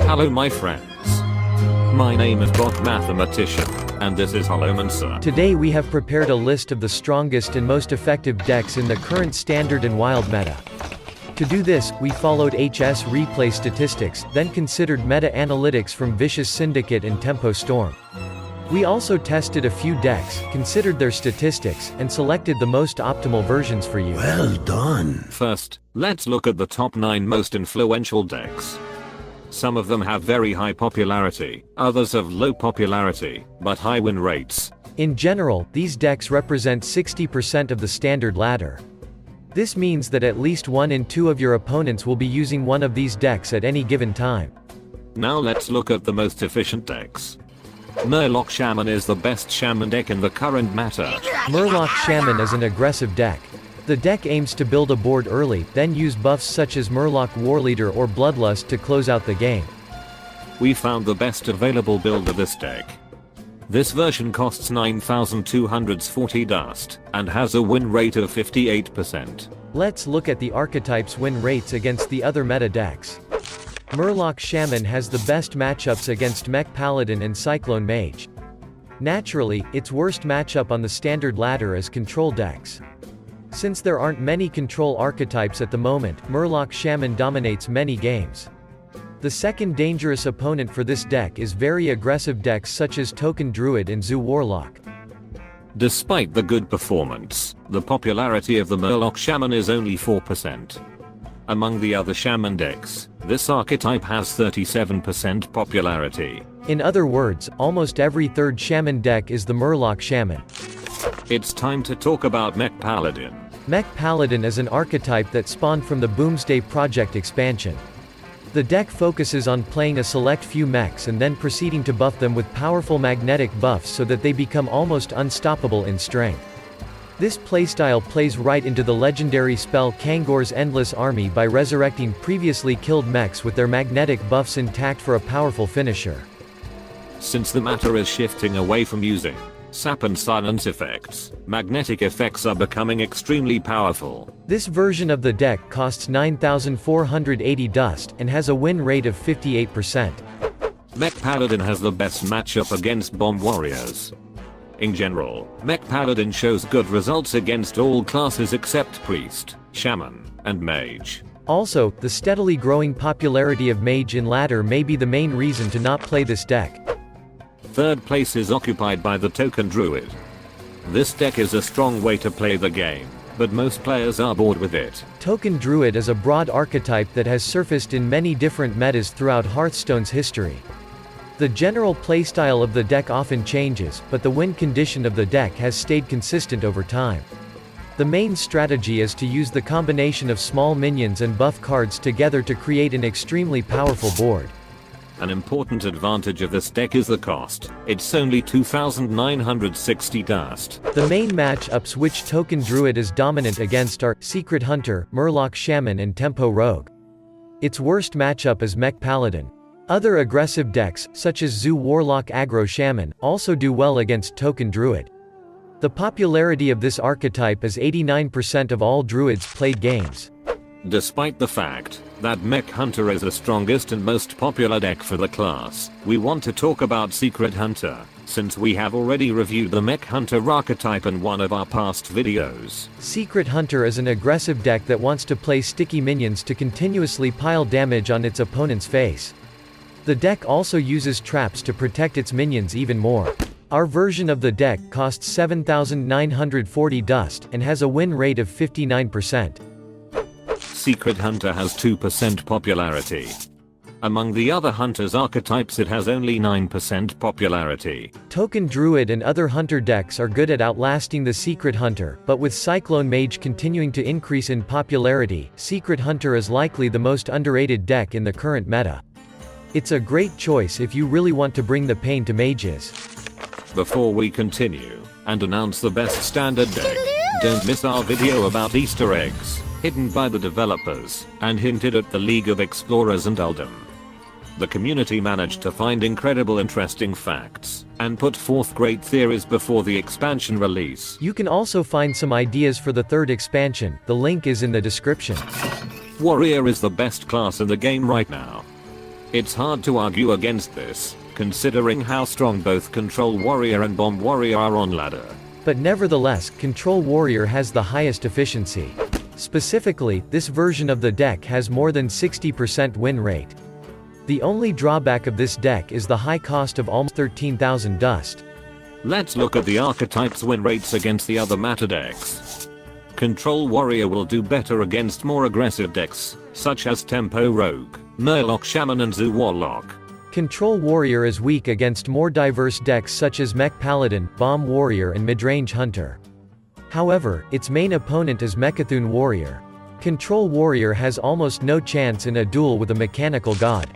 Hello my friends. My name is Bot Mathematician, and this is Holomancer. Today we have prepared a list of the strongest and most effective decks in the current standard and wild meta. To do this, we followed HS replay statistics, then considered meta-analytics from Vicious Syndicate and Tempo Storm. We also tested a few decks, considered their statistics, and selected the most optimal versions for you. Well done. First, let's look at the top 9 most influential decks. Some of them have very high popularity, others have low popularity, but high win rates. In general, these decks represent 60% of the standard ladder. This means that at least 1 in 2 of your opponents will be using one of these decks at any given time. Now let's look at the most efficient decks. Murloc Shaman is the best Shaman deck in the current meta. Murloc Shaman is an aggressive deck. The deck aims to build a board early, then use buffs such as Murloc Warleader or Bloodlust to close out the game. We found the best available build of this deck. This version costs 9,240 dust, and has a win rate of 58%. Let's look at the archetype's win rates against the other meta decks. Murloc Shaman has the best matchups against Mech Paladin and Cyclone Mage. Naturally, its worst matchup on the standard ladder is control decks. Since there aren't many control archetypes at the moment, Murloc Shaman dominates many games. The second dangerous opponent for this deck is very aggressive decks such as Token Druid and Zoo Warlock. Despite the good performance, the popularity of the Murloc Shaman is only 4%. Among the other Shaman decks, this archetype has 37% popularity. In other words, almost every third Shaman deck is the Murloc Shaman. It's time to talk about Mech Paladin. Mech Paladin is an archetype that spawned from the Boomsday Project expansion. The deck focuses on playing a select few mechs and then proceeding to buff them with powerful magnetic buffs so that they become almost unstoppable in strength. This playstyle plays right into the legendary spell Kangor's Endless Army by resurrecting previously killed mechs with their magnetic buffs intact for a powerful finisher. Since the meta is shifting away from using sap and silence effects, magnetic effects are becoming extremely powerful. This version of the deck costs 9,480 dust, and has a win rate of 58%. Mech Paladin has the best matchup against Bomb Warriors. In general, Mech Paladin shows good results against all classes except Priest, Shaman, and Mage. Also, the steadily growing popularity of Mage in ladder may be the main reason to not play this deck. Third place is occupied by the Token Druid. This deck is a strong way to play the game, but most players are bored with it. Token Druid is a broad archetype that has surfaced in many different metas throughout Hearthstone's history. The general playstyle of the deck often changes, but the win condition of the deck has stayed consistent over time. The main strategy is to use the combination of small minions and buff cards together to create an extremely powerful board. An important advantage of this deck is the cost. It's only 2,960 dust. The main matchups which Token Druid is dominant against are Secret Hunter, Murloc Shaman and Tempo Rogue. Its worst matchup is Mech Paladin. Other aggressive decks, such as Zoo Warlock Aggro Shaman, also do well against Token Druid. The popularity of this archetype is 89% of all Druids played games. Despite the fact that Mech Hunter is the strongest and most popular deck for the class, we want to talk about Secret Hunter, since we have already reviewed the Mech Hunter archetype in one of our past videos. Secret Hunter is an aggressive deck that wants to play sticky minions to continuously pile damage on its opponent's face. The deck also uses traps to protect its minions even more. Our version of the deck costs 7,940 dust, and has a win rate of 59%. Secret Hunter has 2% popularity. Among the other Hunter's archetypes it has only 9% popularity. Token Druid and other Hunter decks are good at outlasting the Secret Hunter, but with Cyclone Mage continuing to increase in popularity, Secret Hunter is likely the most underrated deck in the current meta. It's a great choice if you really want to bring the pain to mages. Before we continue, and announce the best standard deck, don't miss our video about Easter eggs, hidden by the developers, and hinted at the League of Explorers and Uldum. The community managed to find incredible interesting facts, and put forth great theories before the expansion release. You can also find some ideas for the third expansion, the link is in the description. Warrior is the best class in the game right now. It's hard to argue against this, considering how strong both Control Warrior and Bomb Warrior are on ladder. But nevertheless, Control Warrior has the highest efficiency. Specifically, this version of the deck has more than 60% win rate. The only drawback of this deck is the high cost of almost 13,000 dust. Let's look at the archetypes win rates against the other meta decks. Control Warrior will do better against more aggressive decks, such as Tempo Rogue, Murloc Shaman and Zoo Warlock. Control Warrior is weak against more diverse decks such as Mech Paladin, Bomb Warrior and Midrange Hunter. However, its main opponent is Mechathune Warrior. Control Warrior has almost no chance in a duel with a mechanical god.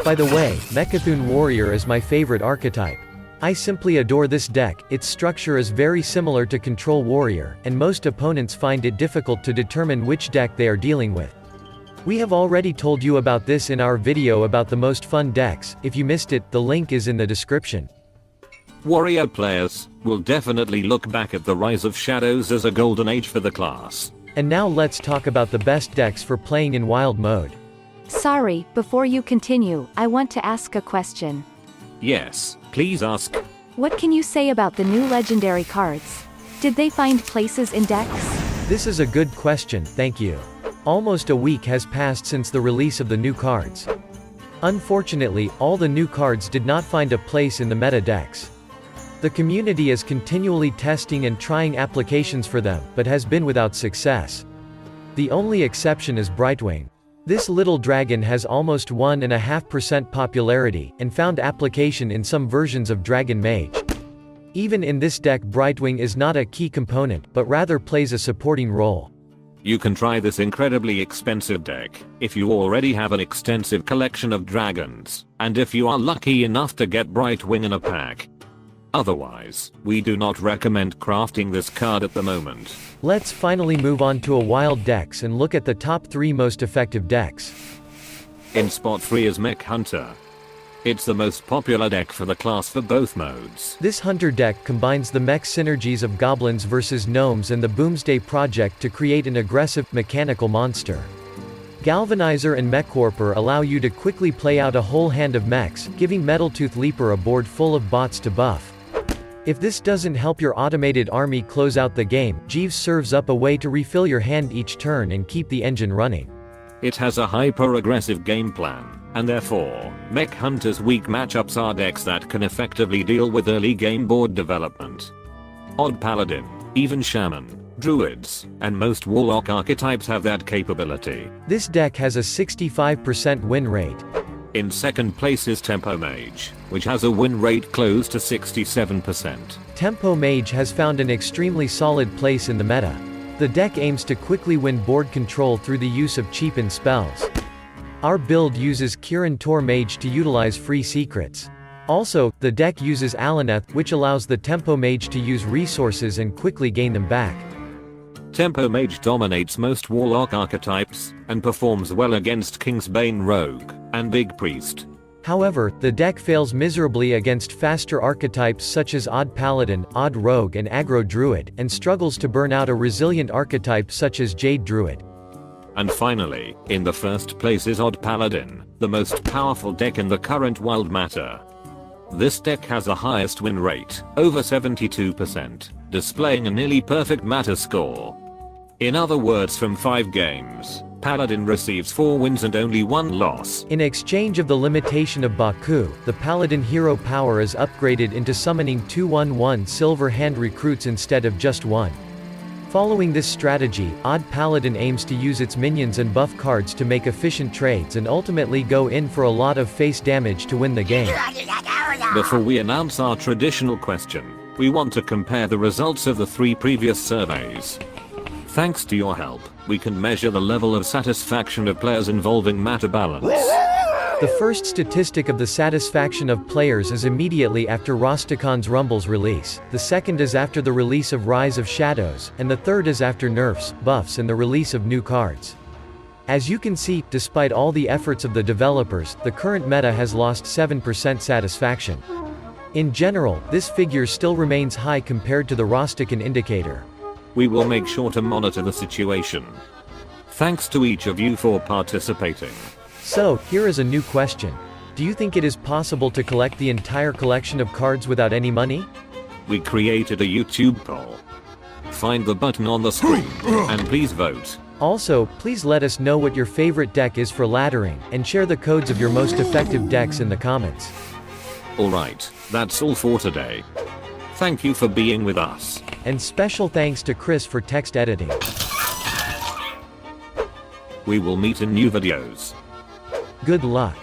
By the way, Mechathune Warrior is my favorite archetype. I simply adore this deck. Its structure is very similar to Control Warrior, and most opponents find it difficult to determine which deck they are dealing with. We have already told you about this in our video about the most fun decks. If you missed it, the link is in the description. Warrior players will definitely look back at the Rise of Shadows as a golden age for the class. And now let's talk about the best decks for playing in wild mode. Sorry, before you continue, I want to ask a question. Yes, please ask. What can you say about the new legendary cards? Did they find places in decks? This is a good question, thank you. Almost a week has passed since the release of the new cards. Unfortunately, all the new cards did not find a place in the meta decks. The community is continually testing and trying applications for them, but has been without success. The only exception is Brightwing. This little dragon has almost 1.5% popularity, and found application in some versions of Dragon Mage. Even in this deck, Brightwing is not a key component, but rather plays a supporting role. You can try this incredibly expensive deck if you already have an extensive collection of dragons, and if you are lucky enough to get Brightwing in a pack. Otherwise, we do not recommend crafting this card at the moment. Let's finally move on to a wild decks and look at the top 3 most effective decks. In spot 3 is Mech Hunter. It's the most popular deck for the class for both modes. This Hunter deck combines the mech synergies of Goblins vs Gnomes and the Boomsday Project to create an aggressive, mechanical monster. Galvanizer and Mechwarper allow you to quickly play out a whole hand of mechs, giving Metaltooth Leaper a board full of bots to buff. If this doesn't help your automated army close out the game, Jeeves serves up a way to refill your hand each turn and keep the engine running. It has a hyper-aggressive game plan, and therefore, Mech Hunter's weak matchups are decks that can effectively deal with early game board development. Odd Paladin, even Shaman, Druids, and most Warlock archetypes have that capability. This deck has a 65% win rate. In second place is Tempo Mage, which has a win rate close to 67%. Tempo Mage has found an extremely solid place in the meta. The deck aims to quickly win board control through the use of cheapened spells. Our build uses Kirin Tor Mage to utilize free secrets. Also, the deck uses Alaneth, which allows the Tempo Mage to use resources and quickly gain them back. Tempo Mage dominates most Warlock archetypes, and performs well against Kingsbane Rogue, and Big Priest. However, the deck fails miserably against faster archetypes such as Odd Paladin, Odd Rogue and Aggro Druid, and struggles to burn out a resilient archetype such as Jade Druid. And finally, in the first place is Odd Paladin, the most powerful deck in the current wild meta. This deck has the highest win rate, over 72%, displaying a nearly perfect meta score. In other words, from 5 games, Paladin receives 4 wins and only 1 loss. In exchange of the limitation of Baku, the Paladin hero power is upgraded into summoning 2/1/1 silver hand recruits instead of just 1. Following this strategy, Odd Paladin aims to use its minions and buff cards to make efficient trades and ultimately go in for a lot of face damage to win the game. Before we announce our traditional question, we want to compare the results of the 3 previous surveys. Thanks to your help, we can measure the level of satisfaction of players involving meta balance. The first statistic of the satisfaction of players is immediately after Rastakhan's Rumble's release, the second is after the release of Rise of Shadows, and the third is after nerfs, buffs and the release of new cards. As you can see, despite all the efforts of the developers, the current meta has lost 7% satisfaction. In general, this figure still remains high compared to the Rastakhan indicator. We will make sure to monitor the situation. Thanks to each of you for participating. So, here is a new question. Do you think it is possible to collect the entire collection of cards without any money? We created a YouTube poll. Find the button on the screen, and please vote. Also, please let us know what your favorite deck is for laddering, and share the codes of your most effective decks in the comments. Alright, that's all for today. Thank you for being with us. And special thanks to Chris for text editing. We will meet in new videos. Good luck.